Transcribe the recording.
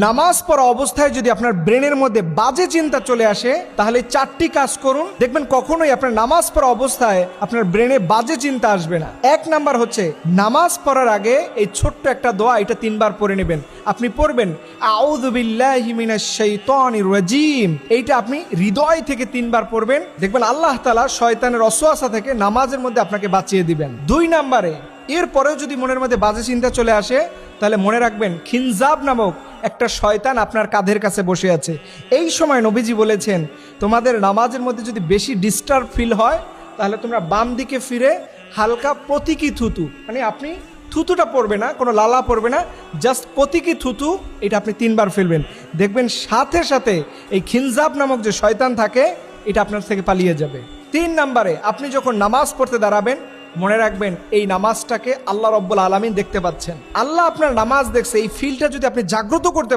নামাজ পড়া অবস্থায় যদি আপনার ব্রেনের মধ্যে বাজে চিন্তা চলে আসে, তাহলে 4টি কাজ করুন, দেখবেন কখনোই আপনার নামাজ পড়া অবস্থায় আপনার ব্রেনে বাজে চিন্তা আসবে না। 1 নাম্বার হচ্ছে, নামাজ পড়ার আগে এই ছোট্ট একটা দোয়া, এটা 3 বার পড়ে নেবেন। আপনি পড়বেন আউযু বিল্লাহি মিনাশ শাইতানির রাজিম, এইটা আপনি হৃদয় থেকে 3 বার পড়বেন, দেখবেন আল্লাহ তাআলা শয়তানের ওয়াসওয়াসা থেকে নামাজের মধ্যে আপনাকে বাঁচিয়ে দিবেন। 2 নাম্বারে, এরপরেও যদি মনের মধ্যে বাজে চিন্তা চলে আসে, তাহলে মনে রাখবেন খিনজাব নামক একটা শয়তান আপনার কাঁধের কাছে বসে আছে। এই সময় নবীজি বলেছেন, তোমাদের নামাজের মধ্যে যদি বেশি ডিস্টার্ব ফিল হয়, তাহলে তোমরা বাম দিকে ফিরে হালকা প্রতীকী থুতু, মানে আপনি থুতুটা পড়বে না, কোনো লালা পড়বে না, জাস্ট প্রতীকী থুতু, এটা আপনি 3 বার ফেলবেন, দেখবেন সাথে সাথে এই খিনজাব নামক যে শয়তান থাকে, এটা আপনার থেকে পালিয়ে যাবে। 3 নাম্বারে, আপনি যখন নামাজ পড়তে দাঁড়াবেন, মনে রাখবেন এই নামাজটাকে আল্লাহ রব্বুল আলামিন দেখতে পাচ্ছেন। আল্লাহ আপনার নামাজ দেখছে, এই ফিলটা যদি আপনি জাগ্রত করতে